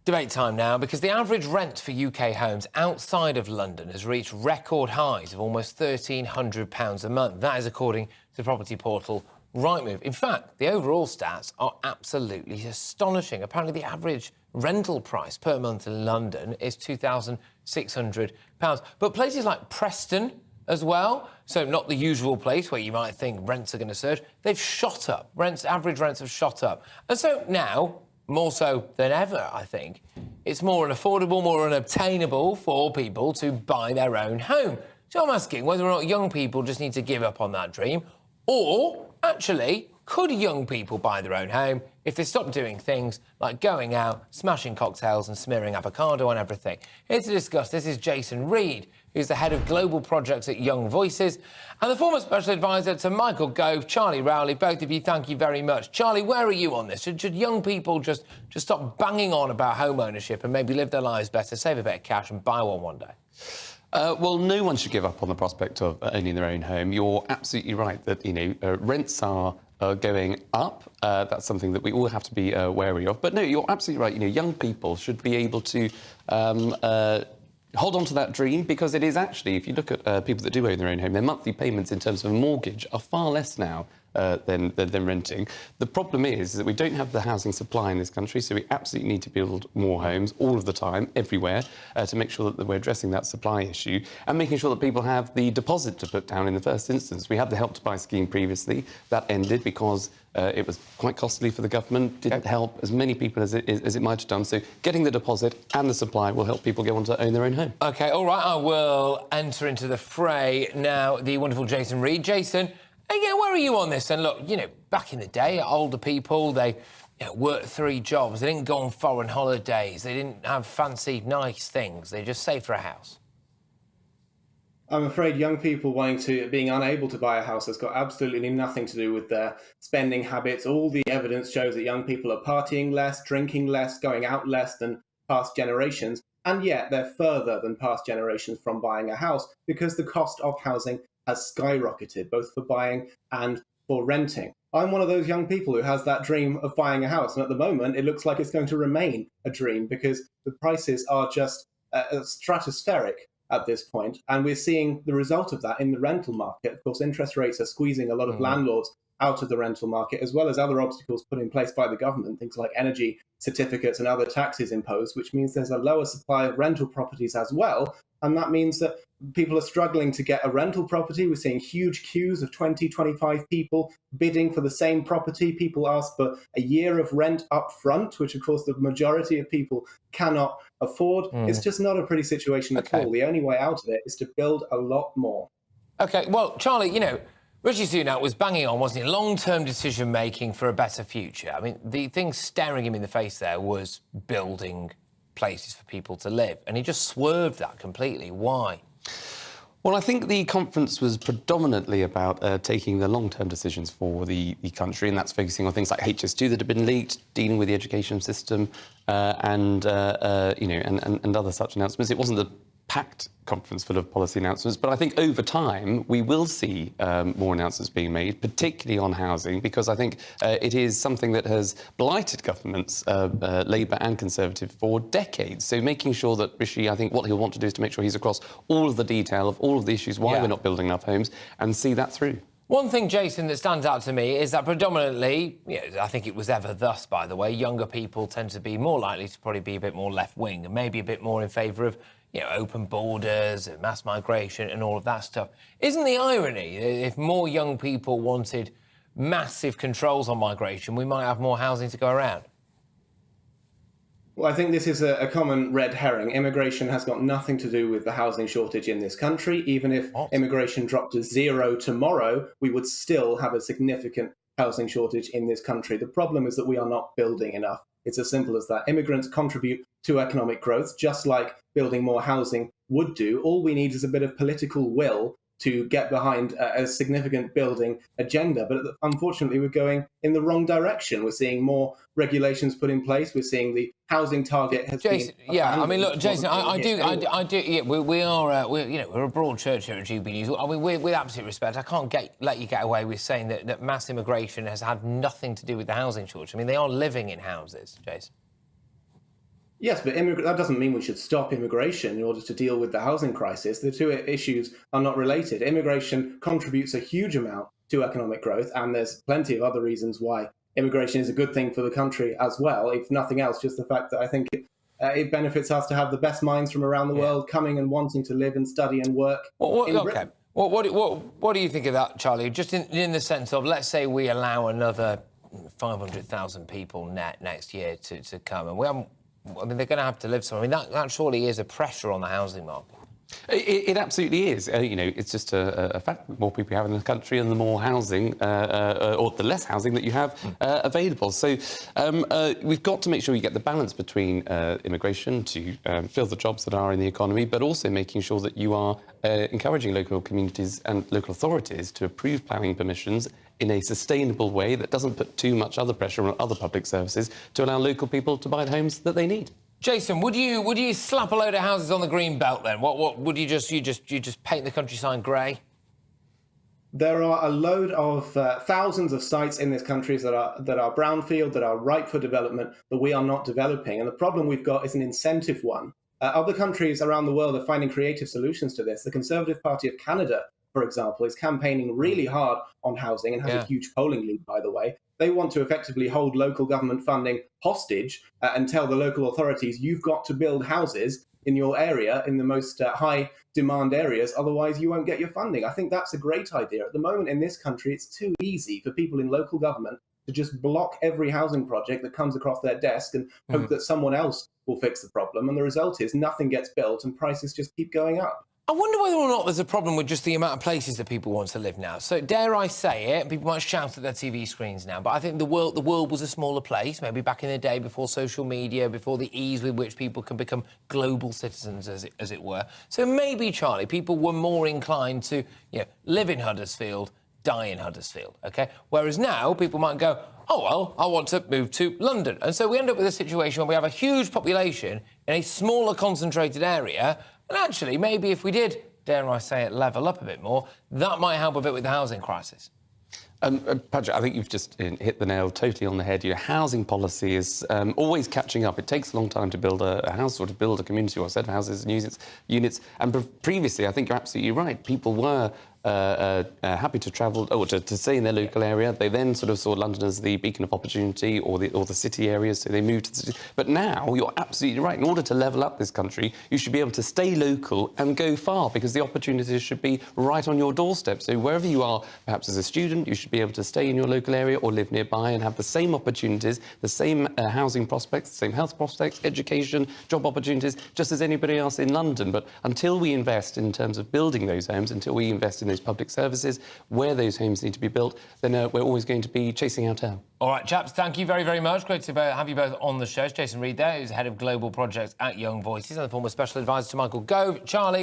Debate time now, because the average rent for UK homes outside of London has reached record highs of almost £1,300 a month. That is according to the property portal Rightmove. In fact, the overall stats are absolutely astonishing. Apparently, the average rental price per month in London is £2,600. But places like Preston as well, so not the usual place where you might think rents are going to surge, they've shot up. Average rents have shot up. And so now, more so than ever, I think, it's more unaffordable, more unobtainable for people to buy their own home. So I'm asking whether or not young people just need to give up on that dream, or actually, could young people buy their own home if they stop doing things like going out, smashing cocktails and smearing avocado on everything? Here to discuss this is Jason Reid, who's the head of global projects at Young Voices, and the former special advisor to Michael Gove, Charlie Rowley. Both of you, thank you very much. Charlie, where are you on this? Should young people just stop banging on about home ownership and maybe live their lives better, save a bit of cash and buy one day? Well, no one should give up on the prospect of owning their own home. You're absolutely right that, rents are going up. That's something that we all have to be wary of. But no, you're absolutely right. Young people should be able to hold on to that dream, because it is actually, if you look at people that do own their own home, their monthly payments in terms of a mortgage are far less now than renting. The problem is that we don't have the housing supply in this country, so we absolutely need to build more homes all of the time, everywhere, to make sure that we're addressing that supply issue and making sure that people have the deposit to put down in the first instance. We had the Help to Buy scheme previously. That ended because it was quite costly for the government, didn't help as many people as it might have done. So getting the deposit and the supply will help people go on to own their own home. OK, all right, I will enter into the fray now. The wonderful Jason Reid. Jason, again, where are you on this? And look, back in the day, older people, they worked 3 jobs. They didn't go on foreign holidays. They didn't have fancy, nice things. They just saved for a house. I'm afraid young people being unable to buy a house has got absolutely nothing to do with their spending habits. All the evidence shows that young people are partying less, drinking less, going out less than past generations. And yet they're further than past generations from buying a house, because the cost of housing has skyrocketed, both for buying and for renting. I'm one of those young people who has that dream of buying a house. And at the moment, it looks like it's going to remain a dream, because the prices are just stratospheric at this point. And we're seeing the result of that in the rental market. Of course, interest rates are squeezing a lot of landlords out of the rental market, as well as other obstacles put in place by the government, things like energy certificates and other taxes imposed, which means there's a lower supply of rental properties as well. And that means that people are struggling to get a rental property. We're seeing huge queues of 20, 25 people bidding for the same property. People ask for a year of rent up front, which, of course, the majority of people cannot afford. It's just not a pretty situation at all. The only way out of it is to build a lot more. OK, well, Charlie, Rishi Sunak was banging on, wasn't he? Long-term decision-making for a better future. I mean, the thing staring him in the face there was building places for people to live, and he just swerved that completely. Why? Well, I think the conference was predominantly about taking the long-term decisions for the country, and that's focusing on things like HS2 that have been leaked, dealing with the education system, and other such announcements. It wasn't the packed conference full of policy announcements, but I think over time we will see more announcements being made, particularly on housing, because I think it is something that has blighted governments, Labour and Conservative, for decades. So making sure that Rishi, I think what he'll want to do is to make sure he's across all of the detail of all of the issues why we're not building enough homes, and see that through. One thing, Jason, that stands out to me is that predominantly, I think it was ever thus, by the way, younger people tend to be more likely to probably be a bit more left-wing and maybe a bit more in favour of open borders and mass migration and all of that stuff. Isn't the irony that if more young people wanted massive controls on migration, we might have more housing to go around? Well, I think this is a common red herring. Immigration has got nothing to do with the housing shortage in this country. Even if immigration dropped to 0 tomorrow, we would still have a significant housing shortage in this country. The problem is that we are not building enough. It's as simple as that. Immigrants contribute to economic growth, just like building more housing would do. All we need is a bit of political will to get behind a significant building agenda. But unfortunately, we're going in the wrong direction. We're seeing more regulations put in place. We're seeing the housing target has been yeah, I mean, look, Jason, I do. Yeah, we're a broad church here at GB News. I mean, with absolute respect, I can't let you get away with saying that mass immigration has had nothing to do with the housing shortage. I mean, they are living in houses, Jason. Yes, but that doesn't mean we should stop immigration in order to deal with the housing crisis. The two issues are not related. Immigration contributes a huge amount to economic growth, and there's plenty of other reasons why immigration is a good thing for the country as well. If nothing else, just the fact that I think it benefits us to have the best minds from around the world coming and wanting to live and study and work in Britain. What do you think of that, Charlie? Just in the sense of, let's say we allow another 500,000 people next year to come, and they're going to have to live somewhere. I mean, that surely is a pressure on the housing market. It absolutely is. It's just a fact. The more people you have in the country and the more housing, or the less housing that you have available. So we've got to make sure you get the balance between immigration to fill the jobs that are in the economy, but also making sure that you are encouraging local communities and local authorities to approve planning permissions in a sustainable way that doesn't put too much other pressure on other public services to allow local people to buy the homes that they need. Jason, would you slap a load of houses on the green belt then? What would you just paint the countryside grey? There are a load of thousands of sites in this country that are brownfield, that are ripe for development, that we are not developing. And the problem we've got is an incentive one. Other countries around the world are finding creative solutions to this. The Conservative Party of Canada, for example, is campaigning really hard on housing and has a huge polling lead, by the way. They want to effectively hold local government funding hostage and tell the local authorities, you've got to build houses in your area, in the most high demand areas, otherwise you won't get your funding. I think that's a great idea. At the moment in this country, it's too easy for people in local government to just block every housing project that comes across their desk and hope that someone else will fix the problem. And the result is nothing gets built and prices just keep going up. I wonder whether or not there's a problem with just the amount of places that people want to live now. So, dare I say it, people might shout at their TV screens now, but I think the world was a smaller place, maybe back in the day before social media, before the ease with which people can become global citizens, as it were. So maybe, Charlie, people were more inclined to live in Huddersfield, die in Huddersfield, OK? Whereas now, people might go, oh, well, I want to move to London. And so we end up with a situation where we have a huge population in a smaller concentrated area. And actually, maybe if we did, dare I say it, level up a bit more, that might help a bit with the housing crisis. Patrick, I think you've just hit the nail totally on the head. Your housing policy is always catching up. It takes a long time to build a house or to build a community or a set of houses and units. And previously, I think you're absolutely right. People were happy to travel or to stay in their local area. They then sort of saw London as the beacon of opportunity or the city areas, so they moved to the city. But now you're absolutely right. In order to level up this country, you should be able to stay local and go far because the opportunities should be right on your doorstep. So wherever you are, perhaps as a student, you should be able to stay in your local area or live nearby and have the same opportunities, the same housing prospects, the same health prospects, education, job opportunities, just as anybody else in London. But until we invest in terms of building those homes, until we invest in those public services, where those homes need to be built, then we're always going to be chasing our tail. All right, chaps, thank you very, very much. Great to have you both on the show. Jason Reed there, who's Head of Global Projects at Young Voices and the former Special Advisor to Michael Gove. Charlie.